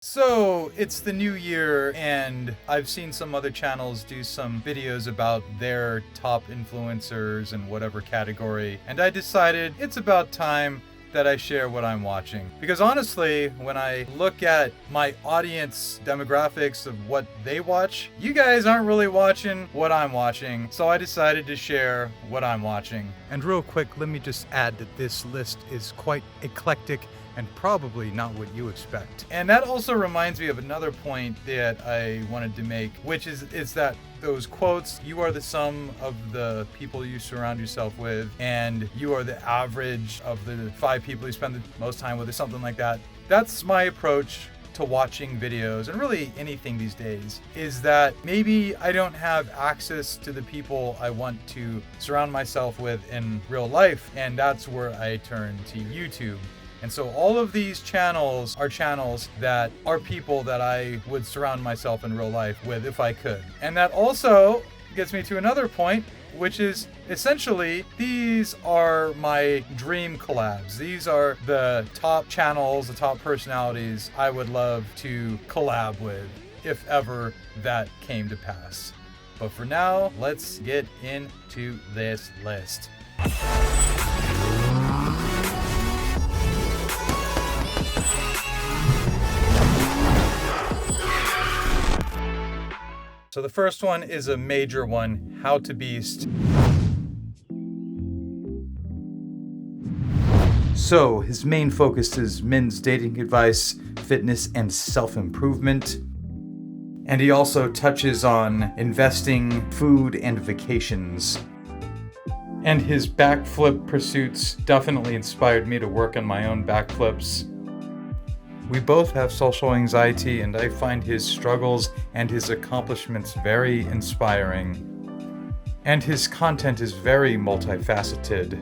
So it's the new year, and I've seen some other channels do some videos about their top influencers in whatever category, and I decided it's about time that I share what I'm watching. Because honestly, when I look at my audience demographics of what they watch, you guys aren't really watching what I'm watching, so I decided to share what I'm watching. And real quick, let me just add that this list is quite eclectic and probably not what you expect. And that also reminds me of another point that I wanted to make, which is that those quotes, you are the sum of the people you surround yourself with, and you are the average of the 5 people you spend the most time with, or something like that. That's my approach to watching videos, and really anything these days, is that maybe I don't have access to the people I want to surround myself with in real life, and that's where I turn to YouTube. And so all of these channels are channels that are people that I would surround myself in real life with if I could. And that also gets me to another point, which is essentially these are my dream collabs. These are the top channels, the top personalities I would love to collab with if ever that came to pass. But for now, let's get into this list. So the first one is a major one, How to Beast. So his main focus is men's dating advice, fitness, and self-improvement. And he also touches on investing, food, and vacations. And his backflip pursuits definitely inspired me to work on my own backflips. We both have social anxiety, and I find his struggles and his accomplishments very inspiring. And his content is very multifaceted.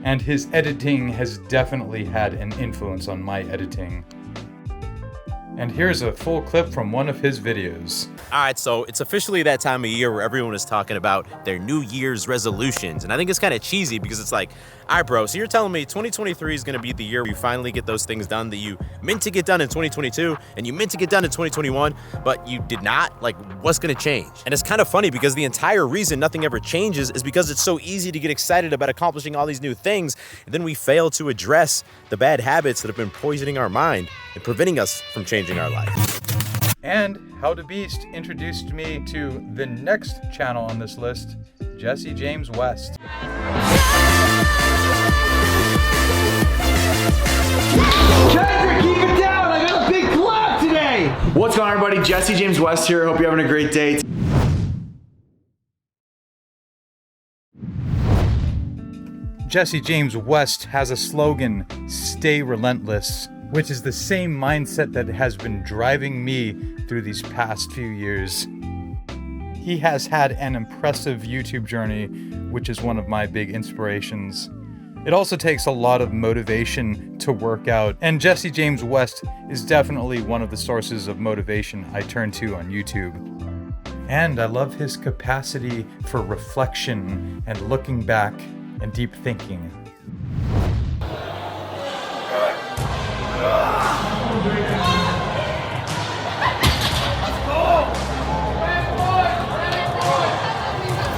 And his editing has definitely had an influence on my editing. And here's a full clip from one of his videos. All right, so it's officially that time of year where everyone is talking about their New Year's resolutions. And I think it's kind of cheesy because it's like, all right, bro, so you're telling me 2023 is going to be the year where you finally get those things done that you meant to get done in 2022 and you meant to get done in 2021, but you did not? Like, what's going to change? And it's kind of funny because the entire reason nothing ever changes is because it's so easy to get excited about accomplishing all these new things, and then we fail to address the bad habits that have been poisoning our mind and preventing us from changing our life. And How to Beast introduced me to the next channel on this list, Jesse James West. Kendrick, keep it down! I got a big collab today! What's going on, everybody? Jesse James West here. Hope you're having a great day. Jesse James West has a slogan, "Stay Relentless," which is the same mindset that has been driving me through these past few years. He has had an impressive YouTube journey, which is one of my big inspirations. It also takes a lot of motivation to work out, and Jesse James West is definitely one of the sources of motivation I turn to on YouTube. And I love his capacity for reflection and looking back and deep thinking.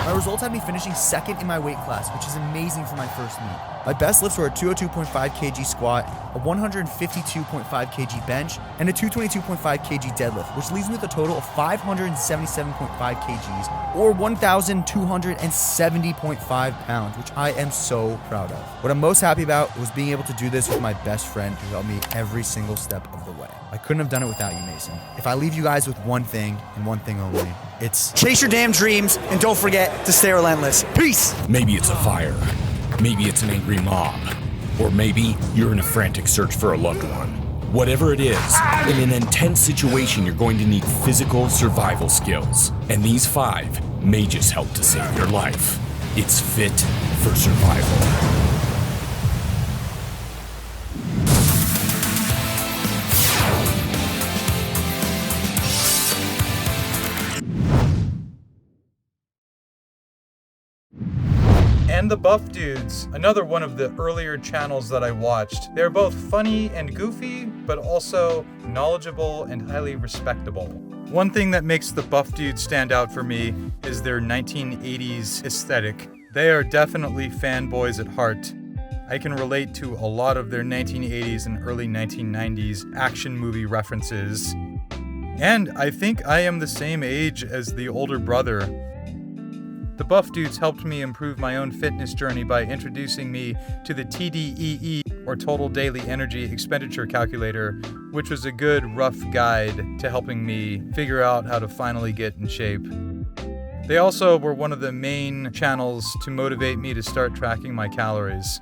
My results had me finishing second in my weight class, which is amazing for my first meet. My best lifts were a 202.5 kg squat, a 152.5 kg bench, and a 222.5 kg deadlift, which leaves me with a total of 577.5 kgs, or 1,270.5 pounds, which I am so proud of. What I'm most happy about was being able to do this with my best friend who helped me every single step of the way. I couldn't have done it without you, Mason. If I leave you guys with one thing, and one thing only, it's chase your damn dreams, and don't forget to stay relentless. Peace! Maybe it's a fire. Maybe it's an angry mob. Or maybe you're in a frantic search for a loved one. Whatever it is, in an intense situation, you're going to need physical survival skills. And these 5 may just help to save your life. It's Fit for Survival. And And the Buff Dudes, another one of the earlier channels that I watched. They're both funny and goofy, but also knowledgeable and highly respectable. One thing that makes the Buff Dudes stand out for me is their 1980s aesthetic. They are definitely fanboys at heart. I can relate to a lot of their 1980s and early 1990s action movie references. And I think I am the same age as the older brother. The Buff Dudes helped me improve my own fitness journey by introducing me to the TDEE, or Total Daily Energy Expenditure Calculator, which was a good rough guide to helping me figure out how to finally get in shape. They also were one of the main channels to motivate me to start tracking my calories.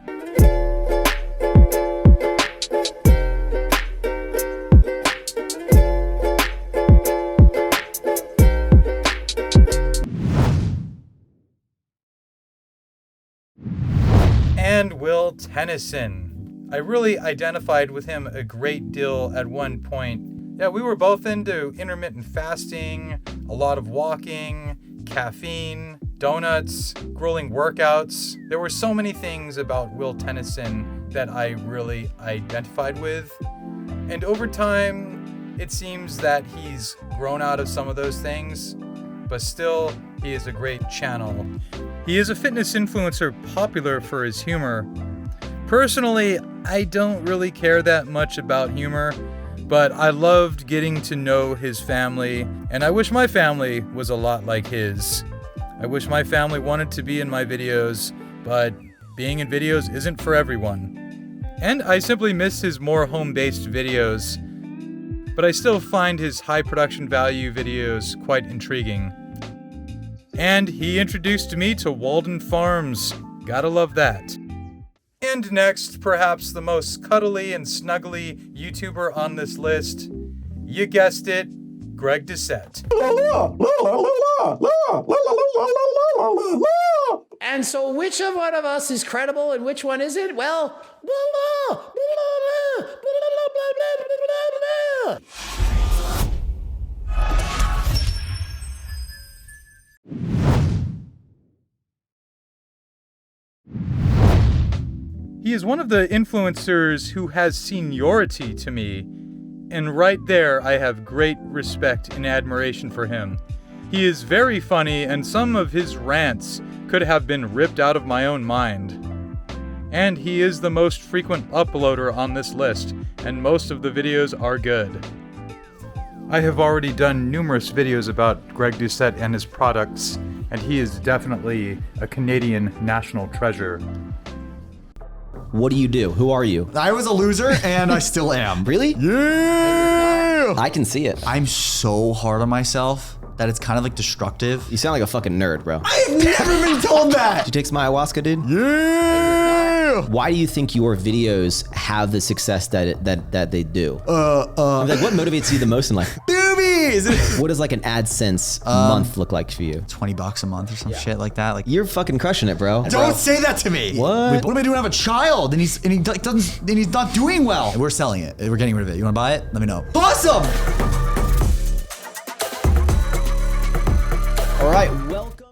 And Will Tennyson. I really identified with him a great deal at one point. Yeah, we were both into intermittent fasting, a lot of walking, caffeine, donuts, grueling workouts. There were so many things about Will Tennyson that I really identified with. And over time, it seems that he's grown out of some of those things, but still, he is a great channel. He is a fitness influencer popular for his humor. Personally, I don't really care that much about humor, but I loved getting to know his family, and I wish my family was a lot like his. I wish my family wanted to be in my videos, but being in videos isn't for everyone. And I simply miss his more home-based videos, but I still find his high production value videos quite intriguing. And he introduced me to Walden Farms. Gotta love that. And next, perhaps the most cuddly and snuggly YouTuber on this list, you guessed it, Greg Doucette. And so which of one of us is credible and which one isn't? Well, he is one of the influencers who has seniority to me, and right there I have great respect and admiration for him. He is very funny, and some of his rants could have been ripped out of my own mind. And he is the most frequent uploader on this list, and most of the videos are good. I have already done numerous videos about Greg Doucette and his products, and he is definitely a Canadian national treasure. What do you do? Who are you? I was a loser and I still am. Really? Yeah! I can see it. I'm so hard on myself that it's kind of like destructive. You sound like a fucking nerd, bro. I've never been told that! Did you take some ayahuasca, dude? Yeah! Why do you think your videos have the success that they do? Like, what motivates you the most in life? Boobies! What does like an AdSense month look like for you? $20 a month or some shit like that. Like, You're fucking crushing it, bro. don't say that to me. What? What am I doing? I have a child, and he's not doing well. We're selling it. We're getting rid of it. You want to buy it? Let me know. Awesome. All right, welcome.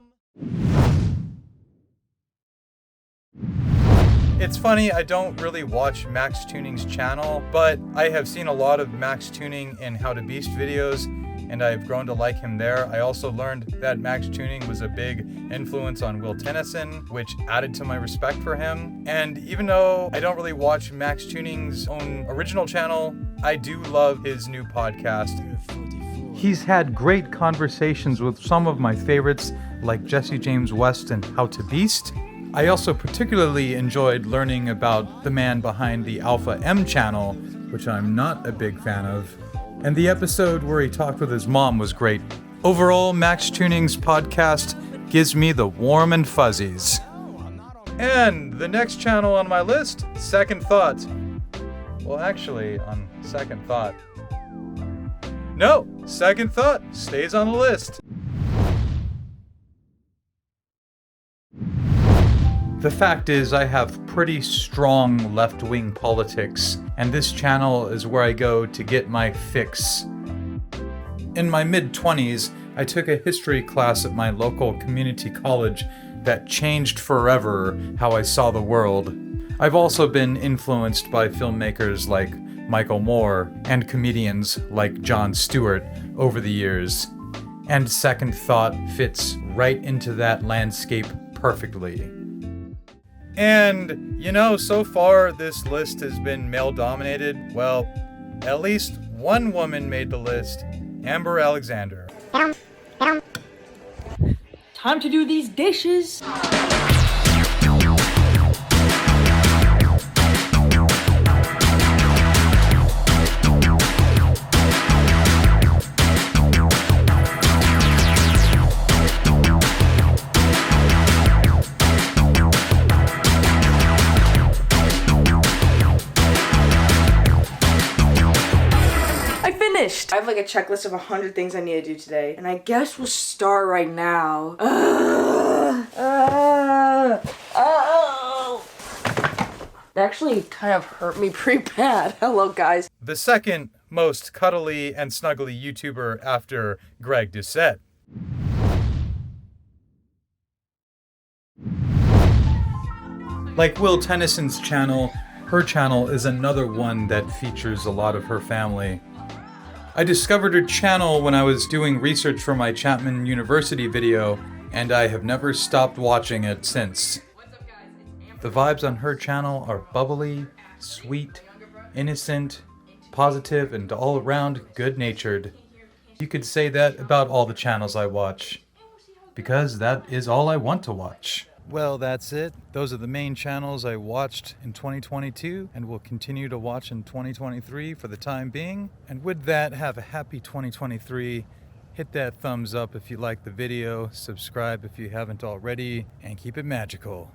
It's funny, I don't really watch Max Tuning's channel, but I have seen a lot of Max Tuning and How to Beast videos, and I've grown to like him there. I also learned that Max Tuning was a big influence on Will Tennyson, which added to my respect for him. And even though I don't really watch Max Tuning's own original channel, I do love his new podcast. He's had great conversations with some of my favorites, like Jesse James West and How to Beast. I also particularly enjoyed learning about the man behind the Alpha M channel, which I'm not a big fan of. And the episode where he talked with his mom was great. Overall, Max Tuning's podcast gives me the warm and fuzzies. And the next channel on my list, Second Thought. Well, actually, on second thought. No, Second Thought stays on the list. The fact is, I have pretty strong left-wing politics, and this channel is where I go to get my fix. In my mid-20s, I took a history class at my local community college that changed forever how I saw the world. I've also been influenced by filmmakers like Michael Moore and comedians like Jon Stewart over the years. And Second Thought fits right into that landscape perfectly. And, so far this list has been male-dominated. Well, at least one woman made the list, Amber Alexander. Time to do these dishes. I have like a checklist of 100 things I need to do today, and I guess we'll start right now. That actually kind of hurt me pretty bad. Hello, guys. The second most cuddly and snuggly YouTuber after Greg Doucette. Like Will Tennyson's channel, her channel is another one that features a lot of her family. I discovered her channel when I was doing research for my Chapman University video, and I have never stopped watching it since. The vibes on her channel are bubbly, sweet, innocent, positive, and all around good-natured. You could say that about all the channels I watch, because that is all I want to watch. Well, that's it. Those are the main channels I watched in 2022 and will continue to watch in 2023 for the time being. And with that, have a happy 2023. Hit that thumbs up if you liked the video, subscribe if you haven't already, and keep it magical.